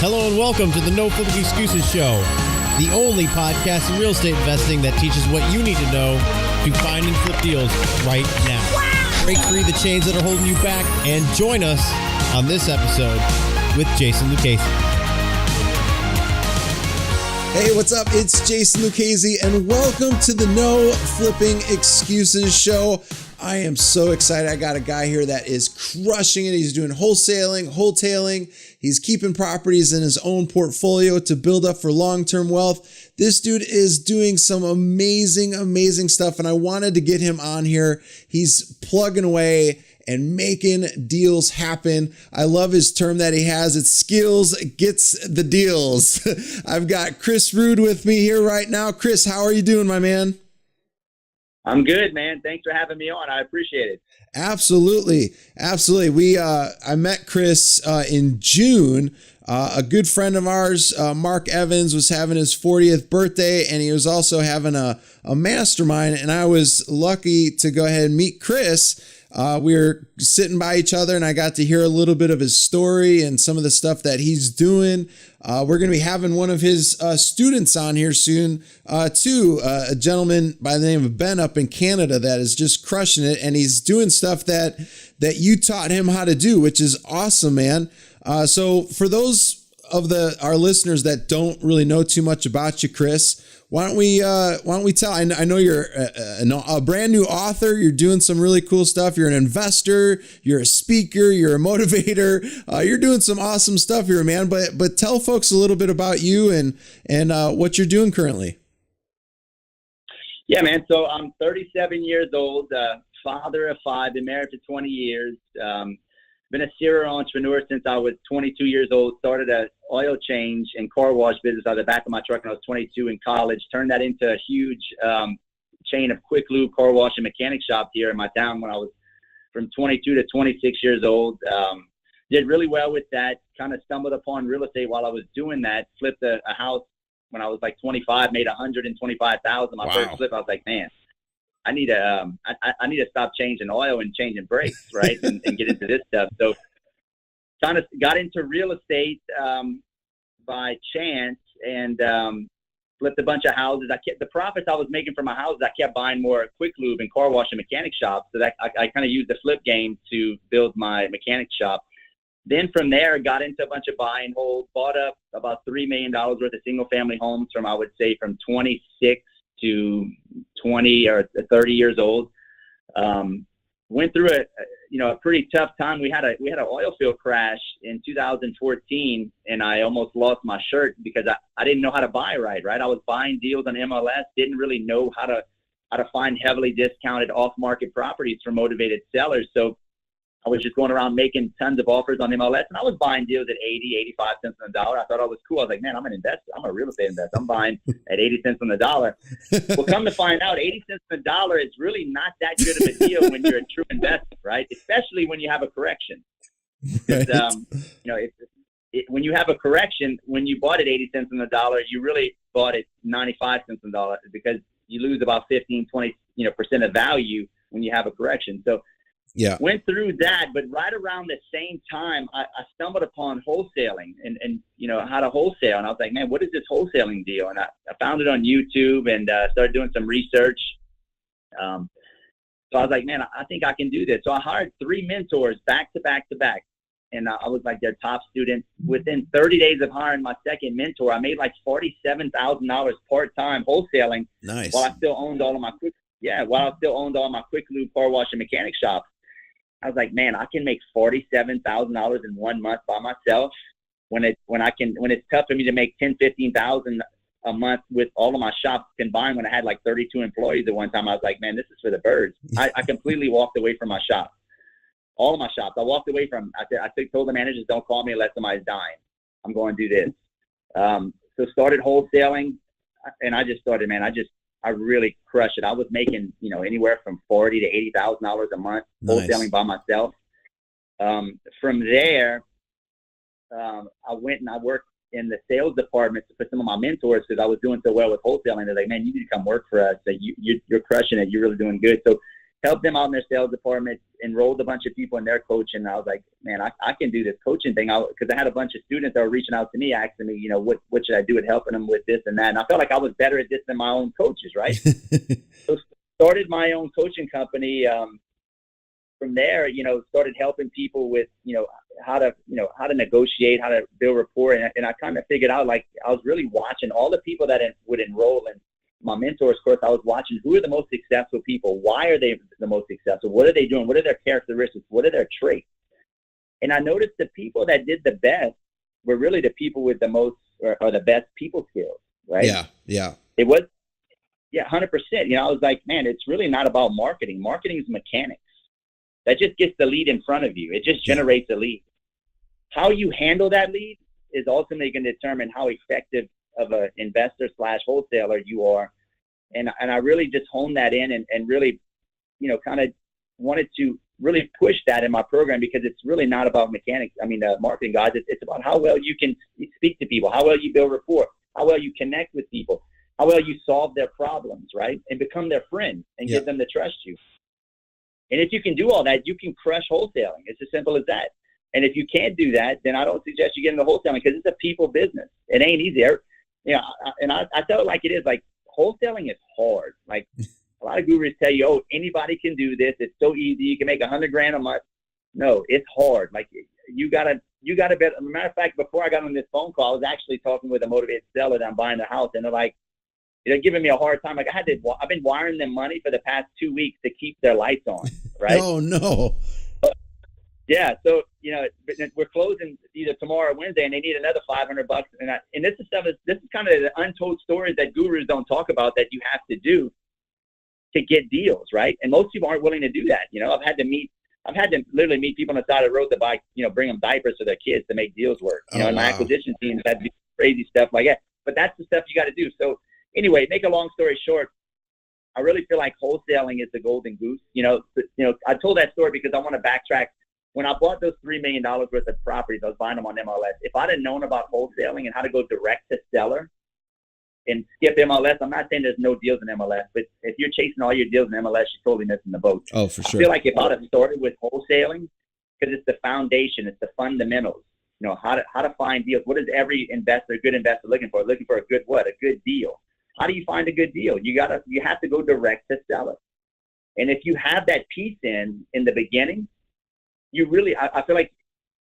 Hello and welcome to the No Flipping Excuses Show, the only podcast in real estate investing that teaches what you need to know to find and flip deals right now. Wow. Break free the chains that are holding you back and join us on this episode with Jason Lucchese. Hey, what's up? It's Jason Lucchese and welcome to the No Flipping Excuses Show. I am so excited. I got a guy here that is crushing it. He's doing wholetailing. He's keeping properties in his own portfolio to build up for long-term wealth. This dude is doing some amazing stuff, and I wanted to get him on here. He's plugging away and making deals happen. I love his term that he has. It's skills gets the deals. I've got Chris Rood with me here right now. Chris, how are you doing, my man? I'm good, man. Thanks for having me on. I appreciate it. Absolutely. I met Chris in June. A good friend of ours, Mark Evans, was having his 40th birthday, and he was also having a mastermind, and I was lucky to go ahead and meet Chris. We were sitting by each other, and I got to hear a little bit of his story and some of the stuff that he's doing. We're going to be having one of his students on here soon, too, a gentleman by the name of Ben up in Canada that is just crushing it, and he's doing stuff that you taught him how to do, which is awesome, man. So for those of our listeners that don't really know too much about you, Chris, why don't we tell? I know you're a brand new author. You're doing some really cool stuff. You're an investor. You're a speaker. You're a motivator. You're doing some awesome stuff here, man. But tell folks a little bit about you and what you're doing currently. Yeah, man. So I'm 37 years old, father of 5, been married for 20 years. Been a serial entrepreneur since I was 22 years old. Started an oil change and car wash business out of the back of my truck when I was 22 in college. Turned that into a huge chain of quick lube car wash and mechanic shops here in my town when I was from 22 to 26 years old. Did really well with that. Kind of stumbled upon real estate while I was doing that. Flipped a house when I was like 25. Made $125,000 my first flip. I was like, man, I need to stop changing oil and changing brakes, right, and get into this stuff. So kind of got into real estate by chance and flipped a bunch of houses. The profits I was making from my houses, I kept buying more quick lube and car wash and mechanic shops. So that I kind of used the flip game to build my mechanic shop. Then from there, got into a bunch of buy and hold, bought up about $3 million worth of single family homes from, I would say, from 26 to 20 or 30 years old. Went through a pretty tough time. We had an oil field crash in 2014, and I almost lost my shirt because I didn't know how to buy right. I was buying deals on MLS, didn't really know how to find heavily discounted off-market properties for motivated sellers. So I was just going around making tons of offers on MLS, and I was buying deals at 80, 85 cents on the dollar. I thought I was cool. I was like, man, I'm an investor. I'm a real estate investor. I'm buying at 80 cents on the dollar. Well, come to find out, 80 cents on the dollar is really not that good of a deal when you're a true investor, right? Especially when you have a correction. Right. When you have a correction, when you bought at 80 cents on the dollar, you really bought at 95 cents on the dollar because you lose about 15, 20% of value when you have a correction. So yeah, went through that, but right around the same time, I stumbled upon wholesaling and how to wholesale. And I was like, man, what is this wholesaling deal? And I found it on YouTube and started doing some research. So I was like, man, I think I can do this. So I hired 3 mentors back to back. And I was like their top student. Within 30 days of hiring my second mentor, I made like $47,000 part-time wholesaling. Nice. While I still owned all my quick lube car wash and mechanic shops. I was like, man, I can make $47,000 in 1 month by myself. When it's tough for me to make $10,000-$15,000 a month with all of my shops combined. When I had like 32 employees at one time, I was like, man, this is for the birds. I completely walked away from my shop, all of my shops. I walked away from. I told the managers, don't call me unless somebody's dying. I'm going to do this. So started wholesaling, and I just started, man. I really crushed it. I was making, anywhere from $40,000 to $80,000 a month wholesaling by myself. From there, I went and I worked in the sales department for some of my mentors because I was doing so well with wholesaling. They're like, man, you need to come work for us. You're crushing it. You're really doing good. So helped them out in their sales department, enrolled a bunch of people in their coaching. And I was like, man, I can do this coaching thing. Because I had a bunch of students that were reaching out to me, asking me, what should I do at helping them with this and that. And I felt like I was better at this than my own coaches, right? So started my own coaching company. From there, started helping people with, how to negotiate, how to build rapport. And I kind of figured out, like, I was really watching all the people that would enroll in my mentor's course. I was watching who are the most successful people. Why are they the most successful? What are they doing? What are their characteristics? What are their traits? And I noticed the people that did the best were really the people with the most or the best people skills, right? Yeah. It was, 100%. I was like, man, it's really not about marketing. Marketing is mechanics. That just gets the lead in front of you. It just generates a lead. How you handle that lead is ultimately going to determine how effective of an investor / wholesaler you are. And I really just honed that in and really, kind of wanted to really push that in my program, because it's really not about mechanics. Marketing, guys, it's about how well you can speak to people, how well you build rapport, how well you connect with people, how well you solve their problems, right? And become their friend and get them to trust you. And if you can do all that, you can crush wholesaling. It's as simple as that. And if you can't do that, then I don't suggest you get into wholesaling, because it's a people business. It ain't easy. I tell it like it is. Like, wholesaling is hard. Like, a lot of gurus tell you, oh, anybody can do this. It's so easy. You can make $100,000 a month. No, it's hard. Like, you gotta bet. As a matter of fact, before I got on this phone call, I was actually talking with a motivated seller that I'm buying the house, and they're like, they're giving me a hard time. Like, I've been wiring them money for the past 2 weeks to keep their lights on, right? Oh, no. Yeah. So, we're closing either tomorrow or Wednesday, and they need another $500. And this is kind of the untold stories that gurus don't talk about that you have to do to get deals, right? And most people aren't willing to do that. I've had to literally meet people on the side of the road to buy, bring them diapers for their kids to make deals work. And my acquisition teams had to do crazy stuff like that. But that's the stuff you got to do. So, anyway, make a long story short, I really feel like wholesaling is the golden goose. I told that story because I want to backtrack. When I bought those $3 million worth of properties, I was buying them on MLS. If I'd have known about wholesaling and how to go direct to seller and skip MLS, I'm not saying there's no deals in MLS, but if you're chasing all your deals in MLS, you're totally missing the boat. Oh, for sure. I feel like if I'd have started with wholesaling, because it's the foundation, it's the fundamentals. How to find deals. What is every good investor looking for? Looking for a good deal. How do you find a good deal? You have to go direct to seller. And if you have that piece in the beginning, you really, I feel like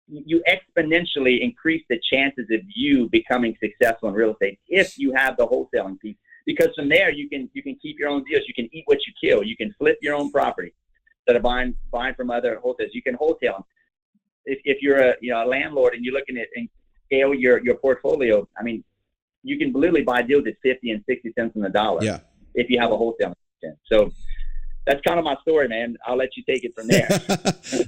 you exponentially increase the chances of you becoming successful in real estate if you have the wholesaling piece. Because from there, you can keep your own deals. You can eat what you kill. You can flip your own property instead of buying from other wholesalers. You can wholesale them. If you're a landlord and you're looking at and scale your portfolio, you can literally buy deals at 50 and 60 cents on the dollar if you have a wholesaling. So that's kind of my story, man. I'll let you take it from there.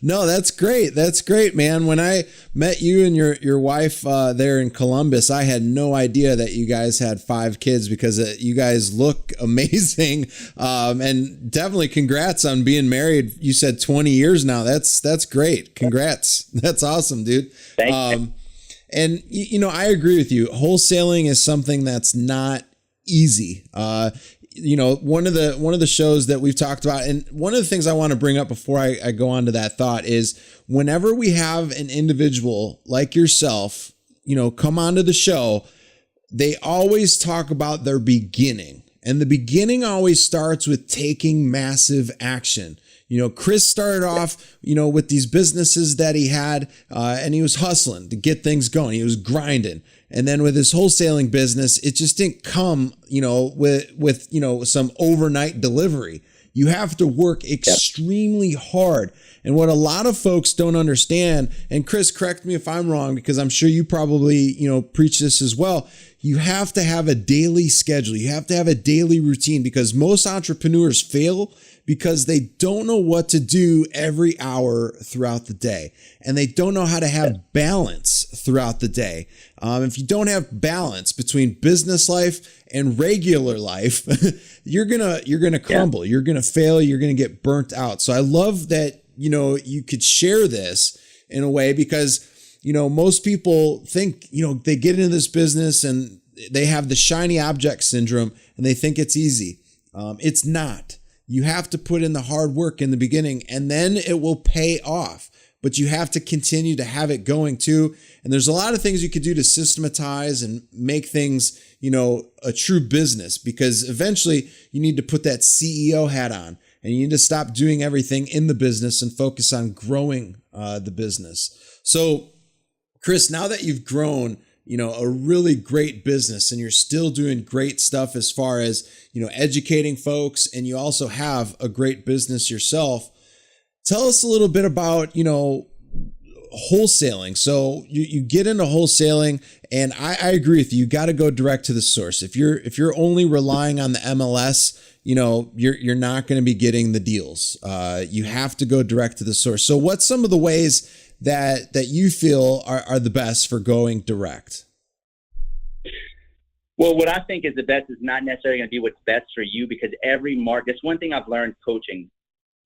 No, that's great. That's great, man. When I met you and your wife there in Columbus, I had no idea that you guys had 5 kids, because you guys look amazing. And definitely congrats on being married. You said 20 years now. That's great. Congrats. That's awesome, dude. Thanks. And I agree with you. Wholesaling is something that's not easy. One of the shows that we've talked about, and one of the things I want to bring up before I go on to that thought is, whenever we have an individual like yourself, come onto the show, they always talk about their beginning. And the beginning always starts with taking massive action. Chris started off, with these businesses that he had, and he was hustling to get things going. He was grinding. And then with his wholesaling business, it just didn't come, with some overnight delivery. You have to work extremely hard. And what a lot of folks don't understand, and Chris, correct me if I'm wrong, because I'm sure you probably, preach this as well. You have to have a daily schedule. You have to have a daily routine, because most entrepreneurs fail because they don't know what to do every hour throughout the day. And they don't know how to have balance throughout the day. If you don't have balance between business life and regular life, you're gonna crumble. You're gonna fail. You're gonna get burnt out. So I love that, you could share this in a way, because, most people think, they get into this business and they have the shiny object syndrome and they think it's easy. It's not. You have to put in the hard work in the beginning, and then it will pay off. But you have to continue to have it going too. And there's a lot of things you could do to systematize and make things, a true business, because eventually you need to put that CEO hat on and you need to stop doing everything in the business and focus on growing the business. So, Chris, now that you've grown, a really great business, and you're still doing great stuff as far as, educating folks, and you also have a great business yourself. Tell us a little bit about, wholesaling. So you get into wholesaling, and I agree with you. You got to go direct to the source. If you're only relying on the MLS, you're not going to be getting the deals. You have to go direct to the source. So what's some of the ways that you feel are the best for going direct? Well, what I think is the best is not necessarily going to be what's best for you, because every market, that's one thing I've learned coaching.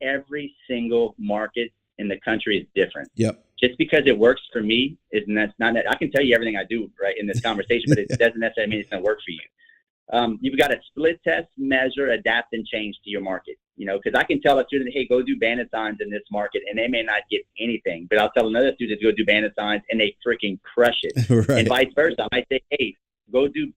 Every single market in the country is different. Yep. Just because it works for me that's not. I can tell you everything I do right in this conversation, but it doesn't necessarily mean it's going to work for you. You've got to split test, measure, adapt, and change to your market. Because I can tell a student, hey, go do bandit signs in this market, and they may not get anything. But I'll tell another student to go do bandit signs, and they freaking crush it. Right. And vice versa. I might say, hey, go do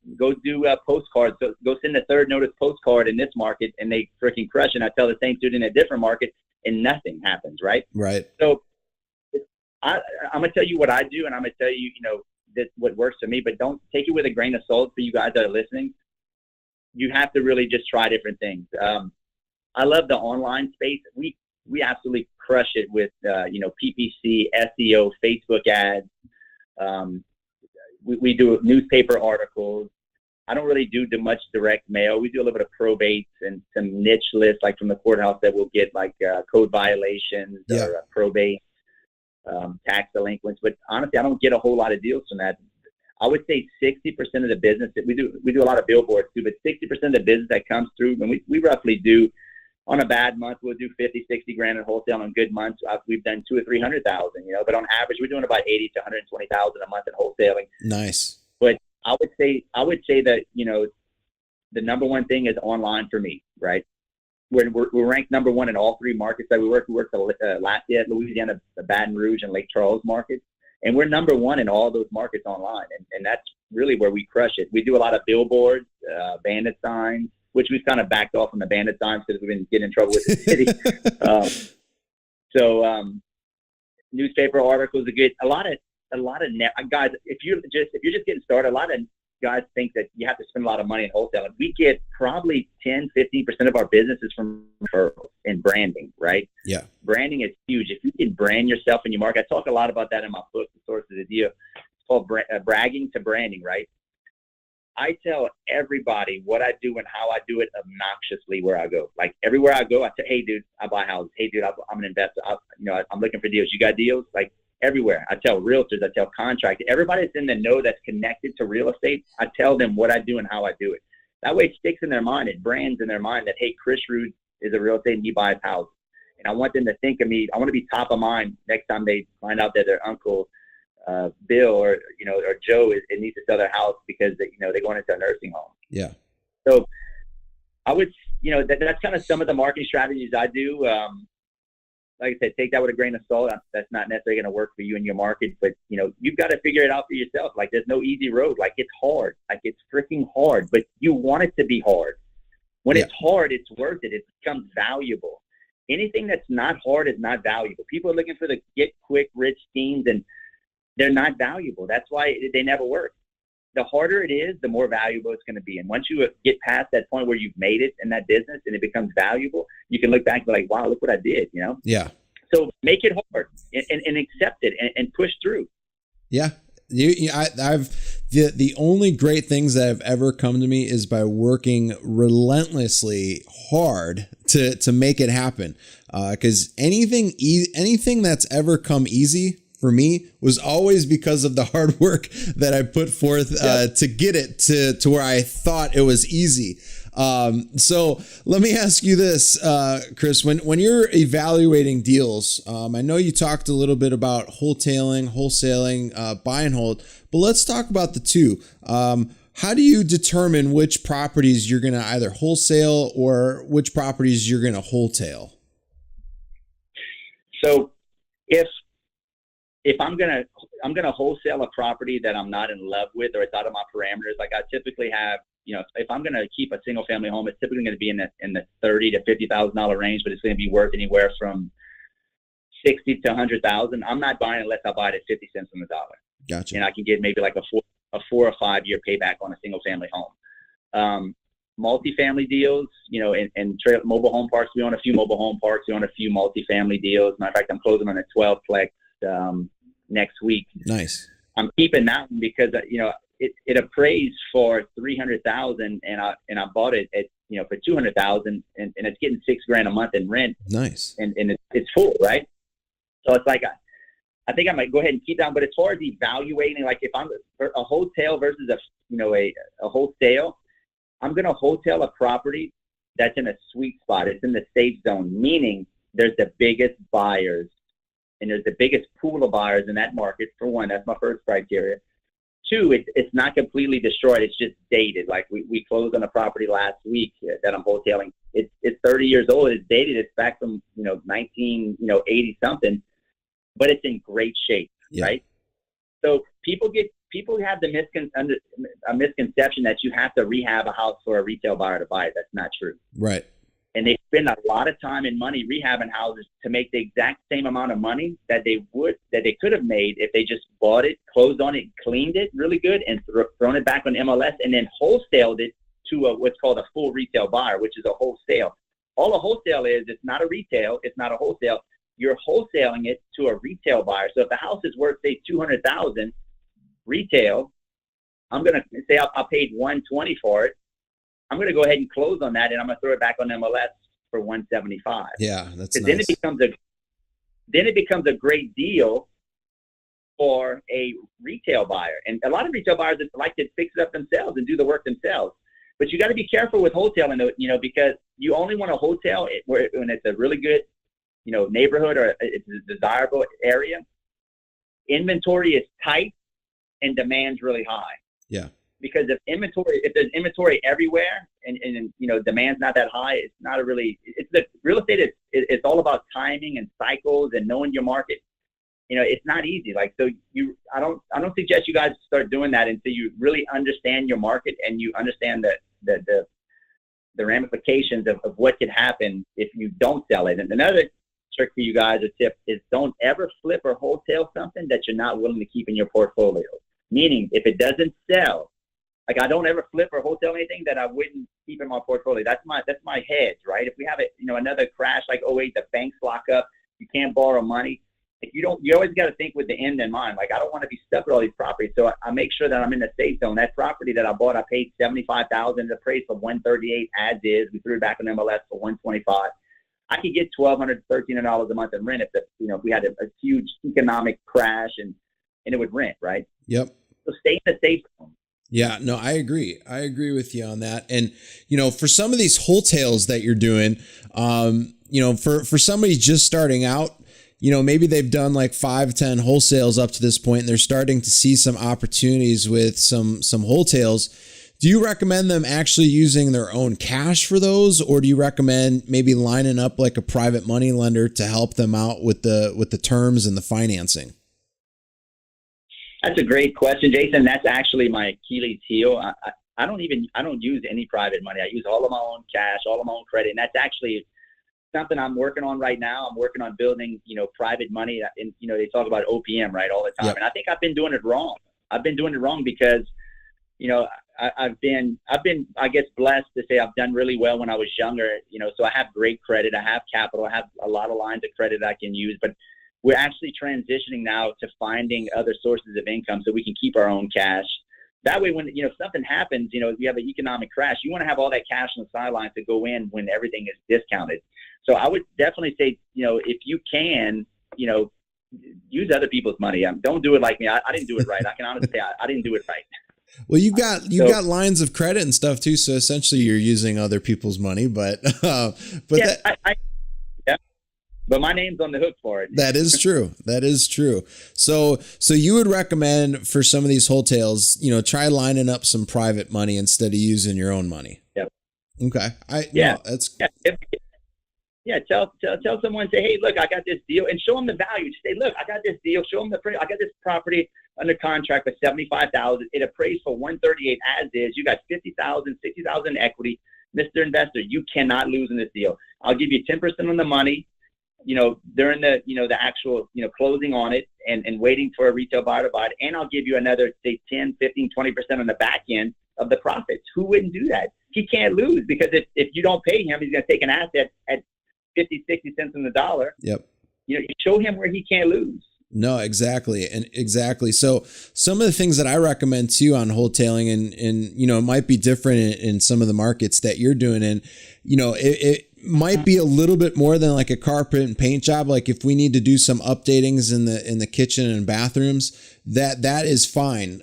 postcards. So go send a third notice postcard in this market, and they freaking crush it. And I tell the same student in a different market, and nothing happens, right? Right. So I'm going to tell you what I do, and I'm going to tell you, that's what works for me. But don't take it with a grain of salt for you guys that are listening. You have to really just try different things. I love the online space. We absolutely crush it with, PPC, SEO, Facebook ads. We do newspaper articles. I don't really do much direct mail. We do a little bit of probates and some niche lists, like from the courthouse, that will get like code violations or probate, tax delinquents. But honestly, I don't get a whole lot of deals from that. I would say 60% of the business that we do a lot of billboards too, but 60% of the business that comes through, and we roughly do, on a bad month, we'll do 50, 60 grand in wholesale. On good months, we've done 200,000 or 300,000, but on average, we're doing about 80 to 120,000 a month in wholesaling. Nice. But I would say that, the number one thing is online for me, right? We're ranked number one in all three markets that we work. We work the Lafayette, Louisiana, the Baton Rouge, and Lake Charles markets. And we're number one in all those markets online. And that's really where we crush it. We do a lot of billboards, bandit signs, which we've kind of backed off on the bandit signs because we've been getting in trouble with the city. Newspaper articles are good. A lot of guys, if you're just getting started, a lot of guys think that you have to spend a lot of money in wholesaling. We get probably 10, 15% of our businesses from referrals and branding, right? Yeah. Branding is huge. If you can brand yourself in your market, I talk a lot about that in my book, The Source of the Deal. It's called bragging to branding, right? I tell everybody what I do and how I do it obnoxiously where I go. Like everywhere I go, I say, hey, dude, I buy houses. Hey, dude, I'm an investor. I'm looking for deals. You got deals? Like everywhere. I tell realtors, I tell contractors, everybody that's in the know that's connected to real estate, I tell them what I do and how I do it. That way it sticks in their mind. It brands in their mind that, hey, Chris Rood is a real estate and he buys houses. And I want them to think of me. I want to be top of mind next time they find out that their uncle Bill or Joe it needs to sell their house because they're going into a nursing home. Yeah. So I would, that's kind of some of the marketing strategies I do. Like I said, take that with a grain of salt. That's not necessarily going to work for you in your market, but you've got to figure it out for yourself. Like there's no easy road. Like it's hard. Like it's freaking hard, but you want it to be hard. When it's hard, it's worth it. It becomes valuable. Anything that's not hard is not valuable. People are looking for the get quick rich schemes and they're not valuable. That's why they never work. The harder it is, the more valuable it's going to be. And once you get past that point where you've made it in that business and it becomes valuable, you can look back and be like, wow, look what I did, Yeah. So make it hard and accept it and push through. Yeah. The only great things that have ever come to me is by working relentlessly hard to make it happen. Because anything that's ever come easy for me was always because of the hard work that I put forth to get it to where I thought it was easy. So let me ask you this, Chris, when you're evaluating deals, I know you talked a little bit about wholesaling, buy and hold, but let's talk about the two. how do you determine which properties you're going to either wholesale or which properties you're going to wholesale? So if I'm gonna wholesale a property that I'm not in love with or it's out of my parameters, like I typically have, if I'm gonna keep a single family home, it's typically gonna be in the $30,000 to $50,000 range, but it's gonna be worth anywhere from $60,000 to $100,000. I'm not buying unless I buy it at 50 cents on the dollar. Gotcha. And I can get maybe like a 4 or 5 year payback on a single family home. Multifamily deals, and mobile home parks. We own a few mobile home parks. We own a few multifamily deals. Matter of fact, I'm closing on a 12-plex next week. Nice. I'm keeping that one because it appraised for $300,000, and I bought it at for $200,000, and it's getting $6,000 a month in rent. Nice. And it's full, right? So it's like I think I might go ahead and keep that. But as far as evaluating, like if I'm a hotel versus a wholesale, I'm going to wholesale a property that's in a sweet spot. It's in the safe zone, meaning there's the biggest buyers and there's the biggest pool of buyers in that market. For one, that's my first criteria. Two, it's not completely destroyed. It's just dated. Like we closed on a property last week that I'm wholesaling. It's 30 years old. It's dated. It's back from 1980 something, but it's in great shape, right? So people have a misconception that you have to rehab a house for a retail buyer to buy it. That's not true. Right. And they spend a lot of time and money rehabbing houses to make the exact same amount of money that they could have made if they just bought it, closed on it, cleaned it really good, and thrown it back on MLS, and then wholesaled it to what's called a full retail buyer, which is a wholesale. All a wholesale is, it's not a retail, it's not a wholesale. You're wholesaling it to a retail buyer. So if the house is worth, say, $200,000 retail, I'm going to say I paid $120 for it. I'm going to go ahead and close on that, and I'm going to throw it back on MLS for $175. Yeah, that's nice. Then it becomes a great deal for a retail buyer. And a lot of retail buyers like to fix it up themselves and do the work themselves. But you got to be careful with wholesaling, because you only want to wholesale it when it's a really good, neighborhood or it's a desirable area. Inventory is tight and demand's really high. Yeah. Because if there's inventory everywhere and demand's not that high, it's not the real estate it's all about timing and cycles and knowing your market. It's not easy. Like, so I don't suggest you guys start doing that until you really understand your market and you understand the ramifications of what could happen if you don't sell it. And another trick for you guys, a tip, is don't ever flip or wholesale something that you're not willing to keep in your portfolio. Meaning, if it doesn't sell, like I don't ever flip or wholesale anything that I wouldn't keep in my portfolio. That's my hedge, right? If we have another crash like '08, the banks lock up, you can't borrow money. If you always got to think with the end in mind. Like I don't want to be stuck with all these properties, so I make sure that I'm in the safe zone. That property that I bought, I paid $75,000. The price for $138 as is. We threw it back on MLS for $125. I could get $1,200, $1,300 a month in rent if we had a huge economic crash and it would rent, right? Yep. So stay in the safe zone. Yeah, no, I agree. I agree with you on that. And, for some of these wholesales that you're doing, for somebody just starting out, maybe they've done like 5, 10 wholesales up to this point, and they're starting to see some opportunities with some wholesales. Do you recommend them actually using their own cash for those? Or do you recommend maybe lining up like a private money lender to help them out with the terms and the financing? That's a great question, Jason. That's actually my Achilles heel. I don't use any private money. I use all of my own cash, all of my own credit. And that's actually something I'm working on right now. I'm working on building, private money. And, they talk about OPM, right, all the time. Yep. And I think I've been doing it wrong. I've been doing it wrong because, I've been, I guess, blessed to say I've done really well when I was younger, so I have great credit. I have capital. I have a lot of lines of credit I can use. But we're actually transitioning now to finding other sources of income so we can keep our own cash. That way, when something happens, if you have an economic crash, you want to have all that cash on the sidelines to go in when everything is discounted. So I would definitely say, if you can, use other people's money. Don't do it like me. I didn't do it right. I can honestly say I didn't do it right. Well, you've got lines of credit and stuff too. So essentially, you're using other people's money, but yeah, but my name's on the hook for it. That is true. That is true. So you would recommend for some of these wholesales, try lining up some private money instead of using your own money. Yep. Okay. Tell someone, say, hey, look, I got this deal, and show them the value. Say, look, I got this deal. Show them I got this property under contract for $75,000. It appraised for $138 as is. You got $50,000, $60,000 equity. Mr. Investor, you cannot lose in this deal. I'll give you 10% on the money, during the actual, closing on it and waiting for a retail buyer to buy it. And I'll give you another, say, 10, 15, 20% on the back end of the profits. Who wouldn't do that? He can't lose, because if you don't pay him, he's going to take an asset at 50, 60 cents on the dollar. Yep. You show him where he can't lose. No, exactly. And exactly. So some of the things that I recommend too on wholesaling, and it might be different in some of the markets that you're doing. And, it might be a little bit more than like a carpet and paint job. Like if we need to do some updatings in the kitchen and bathrooms, that is fine.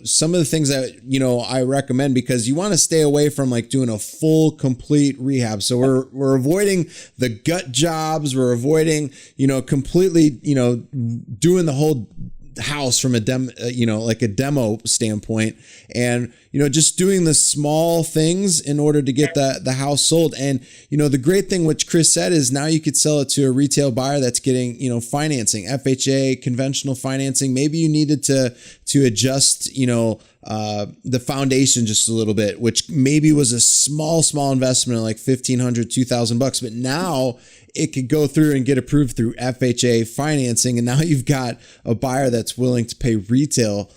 Some of the things that, I recommend, because you want to stay away from like doing a full, complete rehab. So we're avoiding the gut jobs. We're avoiding, completely, doing the whole house from a demo standpoint, and just doing the small things in order to get the house sold. And the great thing, which Chris said, is now you could sell it to a retail buyer that's getting financing, FHA, conventional financing. Maybe you needed to adjust the foundation just a little bit, which maybe was a small investment of like $1,500, $2,000, but now it could go through and get approved through FHA financing. And now you've got a buyer that's willing to pay retail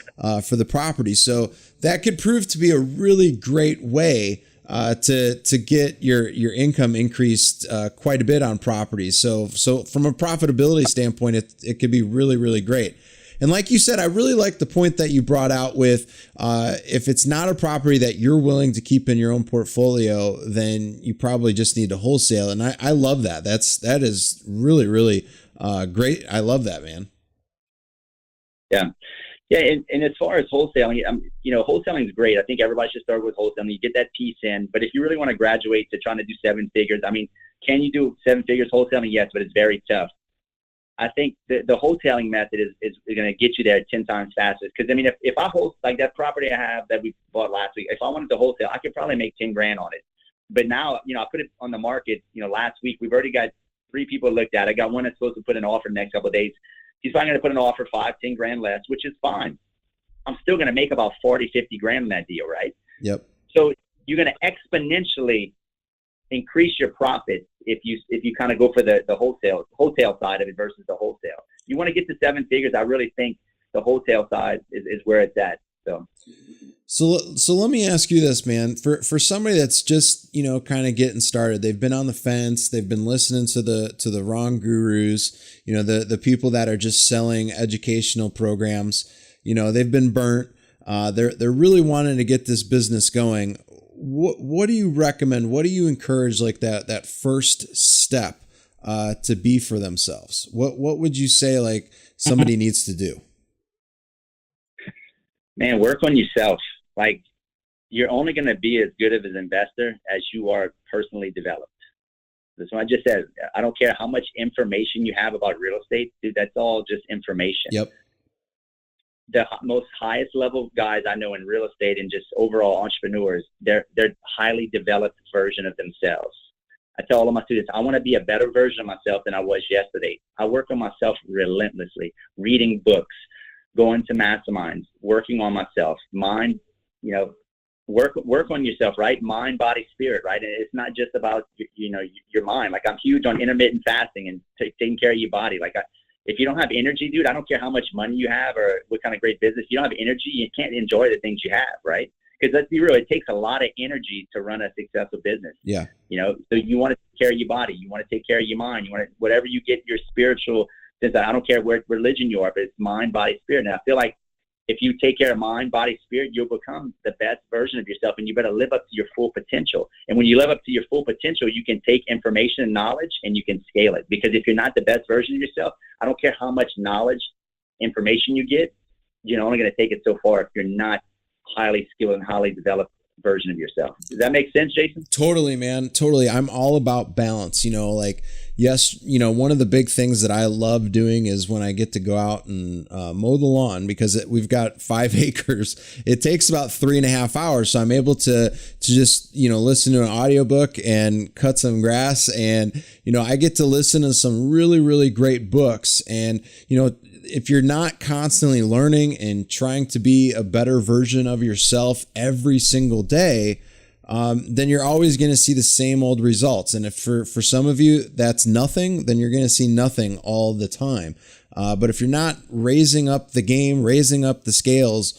for the property. So that could prove to be a really great way to get your income increased quite a bit on properties. So from a profitability standpoint, it could be really, really great. And like you said, I really like the point that you brought out with if it's not a property that you're willing to keep in your own portfolio, then you probably just need to wholesale. And I love that. That is really, really great. I love that, man. Yeah. Yeah. And as far as wholesaling, wholesaling is great. I think everybody should start with wholesaling. You get that piece in, but if you really want to graduate to trying to do seven figures, can you do seven figures wholesaling? Yes, but it's very tough. I think the wholesaling method is going to get you there 10 times faster. Because if I hold like that property I have that we bought last week, if I wanted to wholesale, I could probably make 10 grand on it. But now, I put it on the market, last week. We've already got 3 people looked at it. I got one that's supposed to put an offer in the next couple of days. He's probably going to put an offer 5, 10 grand less, which is fine. I'm still going to make about 40, 50 grand in that deal, right? Yep. So you're going to exponentially increase your profits if you kind of go for the wholesale side of it versus the wholesale. You want to get to 7 figures. I really think the wholesale side is where it's at. So let me ask you this, man, for somebody that's just, kind of getting started, they've been on the fence, they've been listening to the wrong gurus, the people that are just selling educational programs, they've been burnt. They're really wanting to get this business going. What do you recommend? What do you encourage, like that first step to be for themselves? What would you say like somebody needs to do? Man, work on yourself. Like, you're only going to be as good of an investor as you are personally developed. That's what I just said. I don't care how much information you have about real estate, dude. That's all just information. Yep. The most highest level guys I know in real estate and just overall entrepreneurs, they're highly developed version of themselves. I tell all of my students, I want to be a better version of myself than I was yesterday. I work on myself relentlessly, reading books, going to masterminds, working on myself, work on yourself, right? Mind, body, spirit, right? And it's not just about, your mind. Like, I'm huge on intermittent fasting and taking care of your body. Like, if you don't have energy, dude, I don't care how much money you have or what kind of great business. If you don't have energy, you can't enjoy the things you have, right? Because let's be real, it takes a lot of energy to run a successful business. Yeah. So you want to take care of your body. You want to take care of your mind. You want to, whatever you get your spiritual, since I don't care what religion you are, but it's mind, body, spirit. And I feel like if you take care of mind, body, spirit, you'll become the best version of yourself, and you better live up to your full potential. And when you live up to your full potential, you can take information and knowledge and you can scale it. Because if you're not the best version of yourself, I don't care how much knowledge, information you get, you're only going to take it so far if you're not highly skilled and highly developed version of yourself. Does that make sense, Jason? Totally, man. Totally. I'm all about balance. Like yes, one of the big things that I love doing is when I get to go out and mow the lawn, because we've got 5 acres. It takes about 3.5 hours. So I'm able to just, listen to an audiobook and cut some grass. And, I get to listen to some really, really great books. And, if you're not constantly learning and trying to be a better version of yourself every single day, then you're always going to see the same old results. And if for some of you that's nothing, then you're going to see nothing all the time. But if you're not raising up the game, raising up the scales,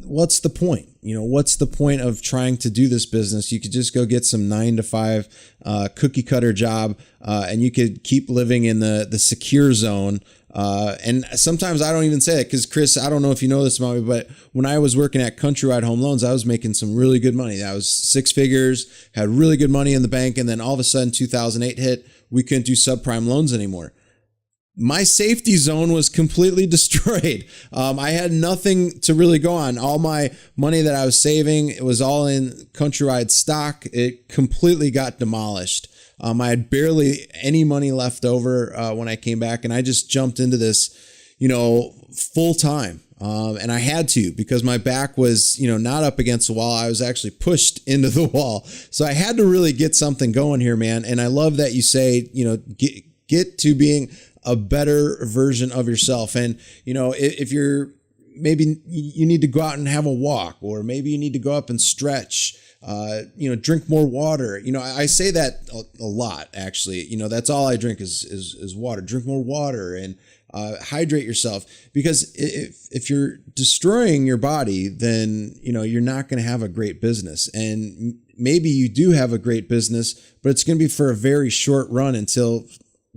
what's the point? What's the point of trying to do this business? You could just go get some 9-to-5 cookie cutter job, and you could keep living in the secure zone. And sometimes I don't even say that because, Chris, I don't know if you know this about me, but when I was working at Countrywide Home Loans, I was making some really good money. I was 6 figures, had really good money in the bank. And then all of a sudden 2008 hit, we couldn't do subprime loans anymore. My safety zone was completely destroyed. I had nothing to really go on. All my money that I was saving, it was all in Countrywide stock. It completely got demolished. I had barely any money left over when I came back, and I just jumped into this, full time. And I had to, because my back was, not up against the wall. I was actually pushed into the wall. So I had to really get something going here, man. And I love that you say, get to being a better version of yourself. And, if you're, maybe you need to go out and have a walk, or maybe you need to go up and stretch, drink more water. I say that a lot, actually. That's all I drink is water. Drink more water and hydrate yourself, because if you're destroying your body, then, you're not going to have a great business. And maybe you do have a great business, but it's going to be for a very short run until,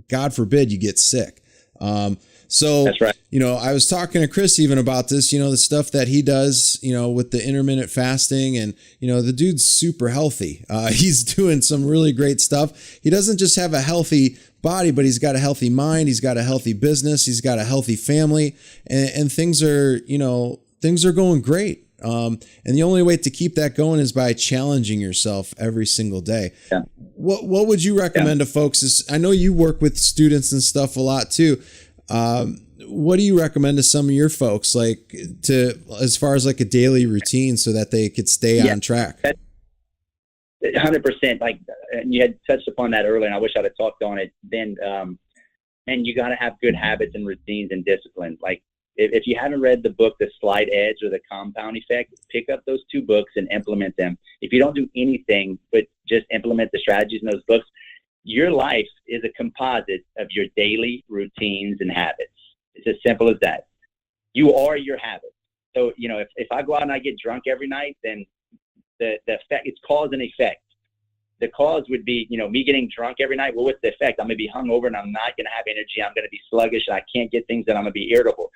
God forbid, you get sick. So, that's right. I was talking to Chris even about this, the stuff that he does, with the intermittent fasting, and, the dude's super healthy. He's doing some really great stuff. He doesn't just have a healthy body, but he's got a healthy mind. He's got a healthy business. He's got a healthy family, and things are going great. And the only way to keep that going is by challenging yourself every single day. Yeah. What would you recommend to folks? I know you work with students and stuff a lot too. What do you recommend to some of your folks, as far as like a daily routine, so that they could stay on track? 100%. And you had touched upon that earlier, and I wish I'd have talked on it then. And you got to have good habits and routines and discipline. Like, if you haven't read the book, The Slight Edge or The Compound Effect, pick up those 2 books and implement them. If you don't do anything but just implement the strategies in those books, your life is a composite of your daily routines and habits. It's as simple as that. You are your habits. So, if I go out and I get drunk every night, then the effect, it's cause and effect. The cause would be, me getting drunk every night. Well, what's the effect? I'm going to be hungover and I'm not going to have energy. I'm going to be sluggish and I can't get things done. I'm going to be irritable.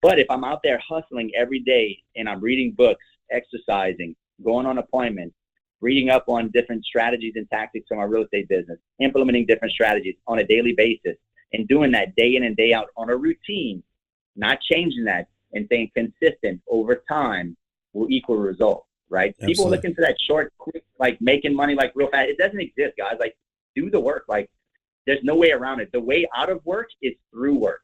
But if I'm out there hustling every day and I'm reading books, exercising, going on appointments, reading up on different strategies and tactics for my real estate business, implementing different strategies on a daily basis, and doing that day in and day out on a routine, not changing that, and staying consistent over time will equal results, right? Absolutely. People looking for that short, quick, making money real fast. It doesn't exist, guys. Do the work. There's no way around it. The way out of work is through work.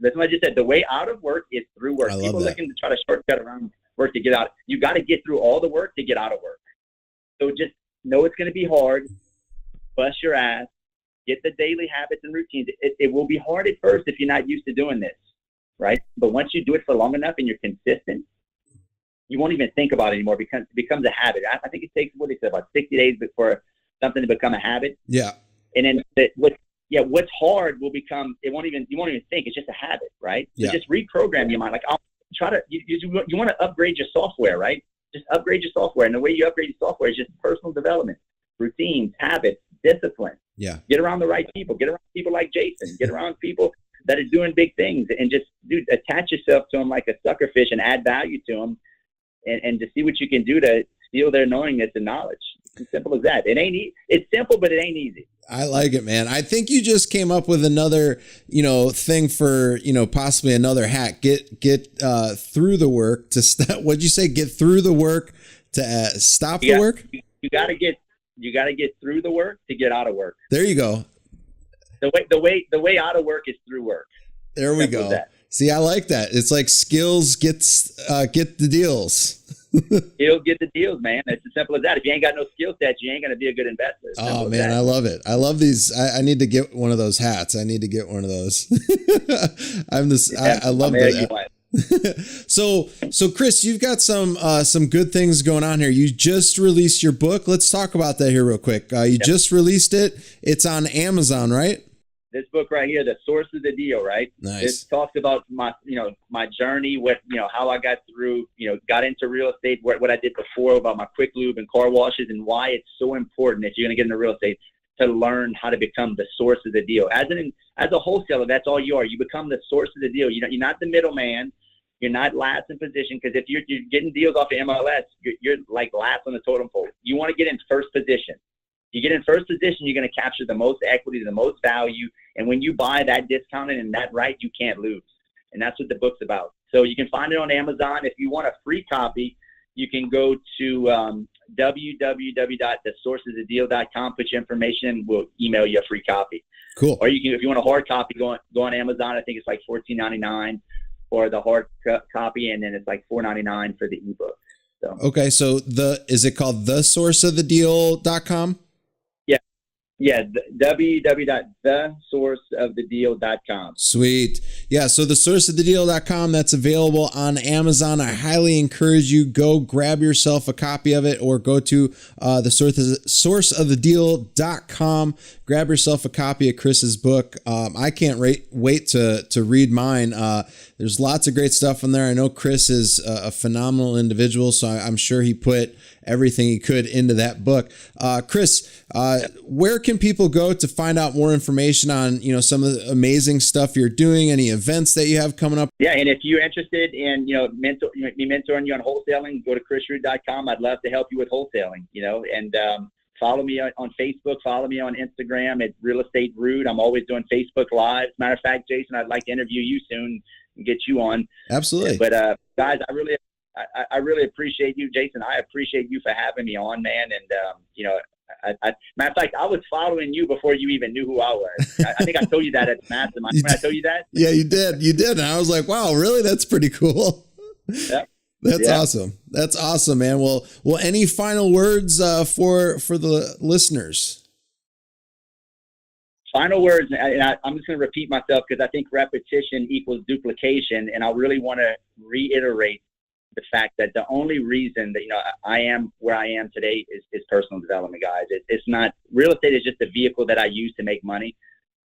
That's what I just said. The way out of work is through work. People looking to try to shortcut around work to get out. You got to get through all the work to get out of work. So just know it's going to be hard. Bust your ass. Get the daily habits and routines. It will be hard at first if you're not used to doing this, right? But once you do it for long enough and you're consistent, you won't even think about it anymore because it becomes a habit. I think it takes, about 60 days for something to become a habit. Yeah. And then what's hard will become, you won't even think. It's just a habit, right? So just reprogram your mind. I'll try to, you want to upgrade your software, right? Just upgrade your software. And the way you upgrade your software is just personal development, routines, habits, discipline. Yeah. Get around the right people. Get around people like Jason. Get around people that are doing big things, and just attach yourself to them like a sucker fish and add value to them, and to see what you can do to steal their knowingness and knowledge. It's as simple as that. It's simple, but it ain't easy. I like it, man. I think you just came up with another, thing for, possibly another hack. Get through the work to what'd you say? Get through the work to stop the work. You got to get through the work to get out of work. There you go. The way out of work is through work. There we go. See, I like that. It's like skills get the deals. He'll get the deals, man. It's as simple as that. If you ain't got no skill sets, you ain't going to be a good investor. Oh man, I love it. I love these. I need to get one of those hats. I need to get one of those. I love that. So Chris, you've got some good things going on here. You just released your book. Let's talk about that here real quick. You just released it. It's on Amazon, right? This book right here, The Source of the Deal, right? Nice. It talks about my journey, how I got through, got into real estate, what I did before about my quick lube and car washes, and why it's so important if you're going to get into real estate to learn how to become the source of the deal. As a wholesaler, that's all you are. You become the source of the deal. You're not the middleman. You're not last in position, because if you're getting deals off of MLS, you're like last on the totem pole. You want to get in first position. You get in first position, you're going to capture the most equity, the most value. And when you buy that discounted and that right, you can't lose. And that's what the book's about. So you can find it on Amazon. If you want a free copy, you can go to www.thesourceofthedeal.com, put your information in, we'll email you a free copy. Cool. Or you can, if you want a hard copy, go on Amazon. I think it's like $14.99 for the hard copy, and then it's like $4.99 for the ebook. So. Okay, so is it called thesourceofthedeal.com? Yeah, www.thesourceofthedeal.com. Sweet. Yeah, so thesourceofthedeal.com, that's available on Amazon. I highly encourage you, go grab yourself a copy of it, or go to thesourceofthedeal.com. Grab yourself a copy of Chris's book. I can't wait to read mine. There's lots of great stuff in there. I know Chris is a phenomenal individual, so I'm sure he put everything he could into that book. Chris, where can people go to find out more information on, some of the amazing stuff you're doing, any events that you have coming up? Yeah, and if you're interested in, me mentoring you on wholesaling, go to chrisrood.com. I'd love to help you with wholesaling, and follow me on Facebook, follow me on Instagram at Real Estate Rood. I'm always doing Facebook Live. As a matter of fact, Jason, I'd like to interview you soon and get you on. Absolutely. But guys, I really appreciate you, Jason. I appreciate you for having me on, man. And matter of fact, I was following you before you even knew who I was. I think I told you that at the mastermind. When I told you that? Yeah, you did. And I was like, wow, really? That's pretty cool. Yep. That's awesome. That's awesome, man. Well, any final words for the listeners? Final words, and I'm just going to repeat myself because I think repetition equals duplication, and I really want to reiterate the fact that the only reason that I am where I am today is personal development, guys. It's not, real estate is just a vehicle that I use to make money.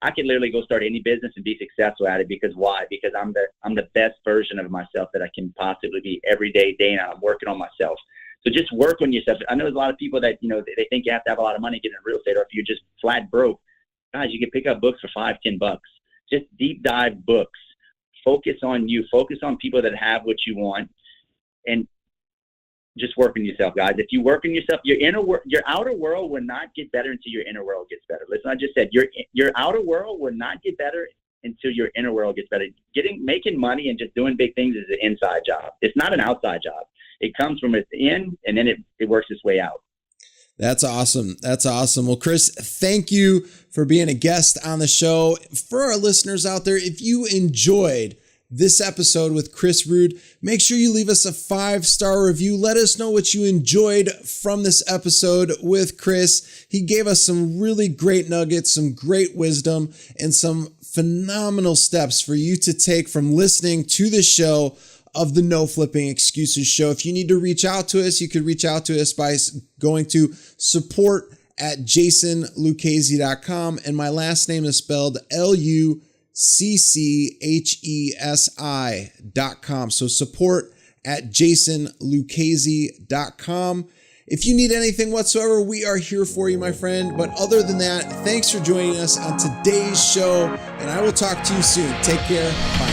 I could literally go start any business and be successful at it. Because why? Because I'm the best version of myself that I can possibly be every day in. I'm working on myself. So just work on yourself. I know there's a lot of people that they think you have to have a lot of money to get into real estate, or if you're just flat broke, guys, you can pick up books for $5-10. Just deep dive books. Focus on you. Focus on people that have what you want, and just work on yourself, guys. If you work on yourself, your outer world will not get better until your inner world gets better. Listen, I just said your outer world will not get better until your inner world gets better. Making money and just doing big things is an inside job. It's not an outside job. It comes from within, and then it works its way out. That's awesome. That's awesome. Well, Chris, thank you for being a guest on the show. For our listeners out there, if you enjoyed this episode with Chris Rood, make sure you leave us a 5-star review. Let us know what you enjoyed from this episode with Chris. He gave us some really great nuggets, some great wisdom, and some phenomenal steps for you to take from listening to the show of the No Flipping Excuses show. If you need to reach out to us, you could reach out to us by going to support@jasonluchesi.com. And my last name is spelled LUCCHESI.com. So support@jasonluchesi.com. If you need anything whatsoever, we are here for you, my friend. But other than that, thanks for joining us on today's show, and I will talk to you soon. Take care. Bye.